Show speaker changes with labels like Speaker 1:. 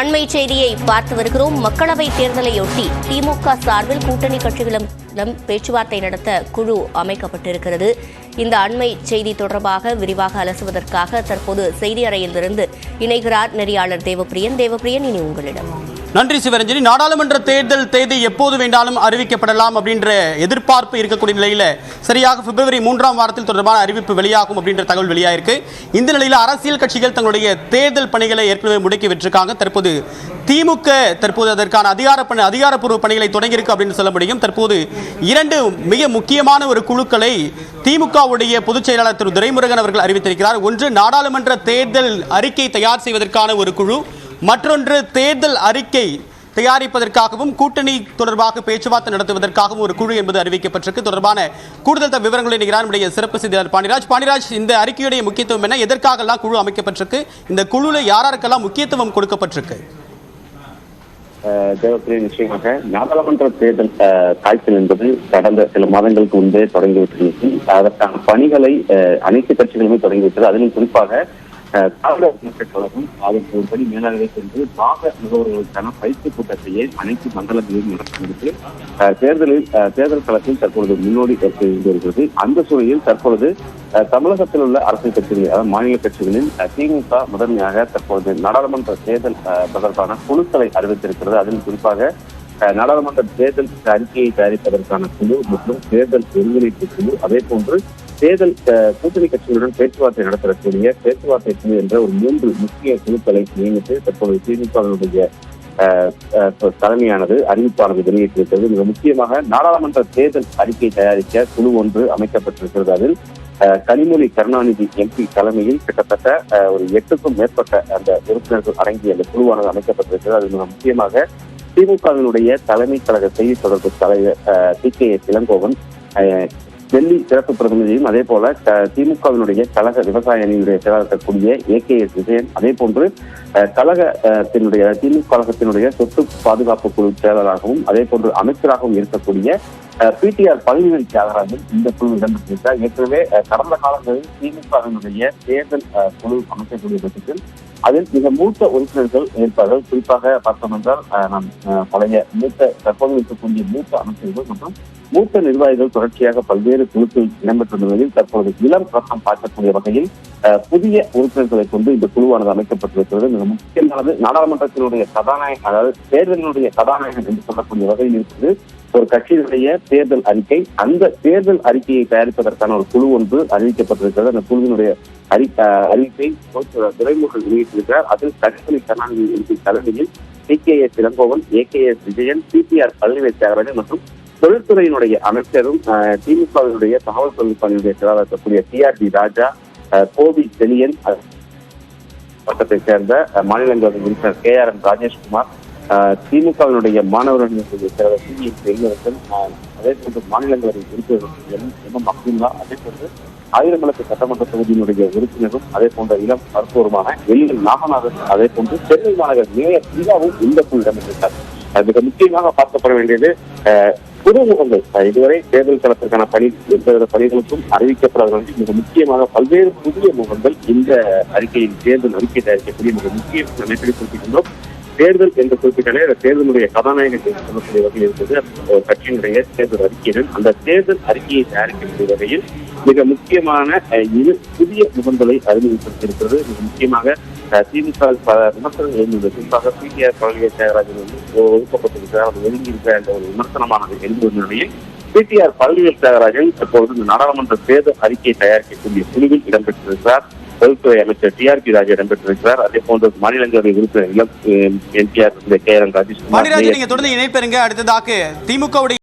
Speaker 1: அண்மை செய்தியை பார்த்து வருகிறோம். மக்களவைத் தேர்தலையொட்டி திமுக சார்பில் கூட்டணி கட்சிகளிடம் பேச்சுவார்த்தை நடத்த குழு அமைக்கப்பட்டிருக்கிறது. இந்த அண்மை செய்தி தொடர்பாக விரிவாக அலசுவதற்காக தற்போது செய்தி அறையிலிருந்து இணைகிறார் நெறியாளர் தேவப்பிரியன். தேவப்பிரியன், இனி உங்களிடம்.
Speaker 2: நன்றி சிவரஞ்சனி. நாடாளுமன்ற தேர்தல் தேதி எப்போது வேண்டாலும் அறிவிக்கப்படலாம் அப்படின்ற எதிர்பார்ப்பு இருக்கக்கூடிய நிலையில் சரியாக பிப்ரவரி 3ஆம் வாரத்தில் தொடர்பான அறிவிப்பு வெளியாகும் அப்படின்ற தகவல் வெளியாயிருக்கு. இந்த நிலையில் அரசியல் கட்சிகள் தங்களுடைய தேர்தல் பணிகளை ஏற்கனவே முடக்கி விட்டிருக்காங்க. தற்போது திமுக அதற்கான அதிகாரப்பூர்வ பணிகளை தொடங்கியிருக்கு அப்படின்னு சொல்ல முடியும். தற்போது இரண்டு மிக முக்கியமான ஒரு குழுக்களை திமுகவுடைய பொதுச் செயலாளர் திரு துரைமுருகன் அவர்கள் அறிவித்திருக்கிறார். ஒன்று, நாடாளுமன்ற தேர்தல் அறிக்கை தயார் செய்வதற்கான ஒரு குழு, மற்றொன்று தேர்தல் அறிக்கை தயாரிப்பதற்காகவும் கூட்டணி தொடர்பாக பேச்சுவார்த்தை நடத்துவதற்காகவும் ஒரு குழு என்பது அறிவிக்கப்பட்டிருக்கு. தொடர்பான கூடுதல் விவரங்களை நம்முடைய சிறப்பு செய்தியாளர் பாண்டிராஜ், இந்த அறிக்கையுடைய முக்கியத்துவம் என்ன, எதற்காகலாம் குழு அமைக்கப்பட்டிருக்கு, இந்த குழுவில் யாருக்கெல்லாம் முக்கியத்துவம் கொடுக்கப்பட்டிருக்கு?
Speaker 3: தேவப்பிரியன், நிச்சயமாக நாடாளுமன்ற தேர்தல் காய்ச்சல் என்பது கடந்த சில மாதங்களுக்கு முன்பே தொடங்கிவிட்டது. அதற்கான பணிகளை அனைத்து கட்சிகளுமே தொடங்கிவிட்டது. அதிலும் குறிப்பாக காங்கிரஸ் மக்கள் கழகம் அதற்கு ஒருபடி மேலாகவே சென்று பாக முகவர்களுக்கான பயிற்சி கூட்டத்தையே அனைத்து மண்டலங்களிலும் நடத்துகிறது. தேர்தல் களத்தில் தற்பொழுது முன்னோடி இருந்து வருகிறது. அந்த சூழலில் தற்பொழுது தமிழகத்தில் உள்ள அரசியல் கட்சிகள், அதாவது மாநில கட்சிகளில் திமுக முதன்மையாக தற்பொழுது நாடாளுமன்ற தேர்தல் தொடர்பான குழுக்களை அறிவித்திருக்கிறது. அதில் குறிப்பாக நாடாளுமன்ற தேர்தல் அறிக்கையை தயாரிப்பதற்கான குழு மற்றும் தேர்தல் ஒருங்கிணைப்பு குழு, அதே போன்று தேர்தல் கூட்டணி கட்சிகளுடன் பேச்சுவார்த்தை நடத்தக்கூடிய பேச்சுவார்த்தை குழு என்ற ஒரு 3 முக்கிய குழுக்களை நியமித்து தற்போது திமுகவினுடைய தலைமையானது அறிவிப்பானது வெளியிட்டிருக்கிறது. மிக முக்கியமாக நாடாளுமன்ற தேர்தல் அறிக்கை தயாரிக்க குழு ஒன்று அமைக்கப்பட்டிருக்கிறது. அதில் கனிமொழி கருணாநிதி எம்பி தலைமையில் கிட்டத்தட்ட ஒரு 8க்கும் மேற்பட்ட அந்த உறுப்பினர்கள் அடங்கிய அந்த குழுவானது அமைக்கப்பட்டிருக்கிறது. அது மிக முக்கியமாக திமுகவினுடைய தலைமை கழக செய்தி தொடர்பு தலைவர் TKS இளங்கோவன், டெல்லி சிறப்பு பிரதிநிதியும், அதே போல திமுகவினுடைய கழக விவசாய அணியினுடைய செயலாளர் கூடிய AKS விஜயன், அதே போன்று திமுக கழகத்தினுடைய சொத்து பாதுகாப்பு குழு செயலாளராகவும் அதே போன்று அமைச்சராகவும் இருக்கக்கூடிய PTR பழனிவேல் தியாகராஜன் இந்த குழு இடம்பெற்றிருக்கிறார். ஏற்கனவே கடந்த காலங்களில் திமுகவினுடைய தேர்தல் குழு அமைக்கக்கூடிய பட்சத்தில் அதில் மிக மூத்த உறுப்பினர்கள் இருப்பார்கள். குறிப்பாக பார்த்தோம் என்றால் பழைய தற்போது இருக்கக்கூடிய மூத்த அமைச்சர்கள் மற்றும் மூத்த நிர்வாகிகள் தொடர்ச்சியாக பல்வேறு குழுக்கள் இடம்பெற்றுள்ள நிலையில் தற்போது இளம் ரத்தம் பார்க்கக்கூடிய வகையில் புதிய உறுப்பினர்களை கொண்டு இந்த குழுவானது அமைக்கப்பட்டிருக்கிறது. மிக முக்கியமானது நாடாளுமன்றத்தினுடைய கதாநாயகன், அதாவது தேர்தலினுடைய கதாநாயகன் என்று சொல்லக்கூடிய வகையில் இருக்குது ஒரு கட்சியினுடைய தேர்தல் அறிக்கை. அந்த தேர்தல் அறிக்கையை தயாரிப்பதற்கான ஒரு குழு ஒன்று அறிவிக்கப்பட்டிருக்கிறது. அந்த குழுவினுடைய அறிவிப்பை துரைமுருகன் வெளியிட்டிருக்கிறார். அதில் கனிமொழி கருணாநிதி தலைமையில் TKS Elangovan, AKS Vijayan, PTR Palanivel Thiagarajan மற்றும் தொழில்துறையினுடைய அமைச்சரும் திமுகவினுடைய தகவல் தொழில்நுட்ப செயலாளர் கூடிய TRD ராஜா, கோவி செலியன், பக்கத்தை சேர்ந்த மாநிலங்களவை உறுப்பினர் KRM ராஜேஷ்குமார், திமுகவினுடைய மாணவர்களுடைய செயலாளர் CE அதே போன்று மாநிலங்களவை உறுப்பினர் MM அப்துல்லா, அதே போன்று ஆயிரமலக்கு சட்டமன்ற தொகுதியினுடைய உறுப்பினரும் அதே போன்ற இளம் மருத்துவருமான எல்எல் நாகநாதன், அதே போன்று சென்னை மாநகர் மேயர் பிரியாவும் இந்த குழு இடம்பெற்றிருக்கார். மிக முக்கியமாக பார்க்கப்பட வேண்டியது புதுமுகங்கள். இதுவரை தேர்தல் களத்திற்கான எந்தவித பணிகளுக்கும் அறிவிக்கப்படாத மிக முக்கியமாக பல்வேறு புதிய முகங்கள் இந்த தேர்தல் அறிக்கை தயாரிக்கக்கூடிய மிக முக்கிய அமைப்பை குறிப்பிட்டுள்ளோம். தேர்தல் என்று குறிப்பிட்டாலே தேர்தலுடைய கதாநாயகன் என்று சொல்லக்கூடிய வகையில் இருந்தது கட்சியினுடைய தேர்தல் அறிக்கையுடன் அந்த தேர்தல் அறிக்கையை தயாரிக்கக்கூடிய வகையில் மிக முக்கியமான இரு புதிய முகங்களை அறிமுகப்படுத்தியிருக்கிறது. மிக முக்கியமாக திமுக விமர்சனங்கள் எழுந்துள்ளது. குறிப்பாக PTR பழனிவேல் தியாகராஜன் ஒதுக்கப்பட்டிருக்கிறார், அவர் ஒதுங்கியிருக்கிற என்ற ஒரு விமர்சனமானது எழுந்துள்ள நிலையில் PTR பழனிவேல் தியாகராஜன் தற்போது இந்த நாடாளுமன்ற தேர்தல் அறிக்கையை தயாரிக்கக்கூடிய குழுவில் இடம்பெற்றிருக்கிறார். பொதுத்துறை அமைச்சர் TRP ராஜா இடம்பெற்றிருக்கிறார். அதே போன்று மாநிலங்களவை உறுப்பினர் NTR KRM ராஜேஷ்குமார்.
Speaker 2: தொடர்ந்து இணைப்பெறுங்க. அடுத்ததாக திமுக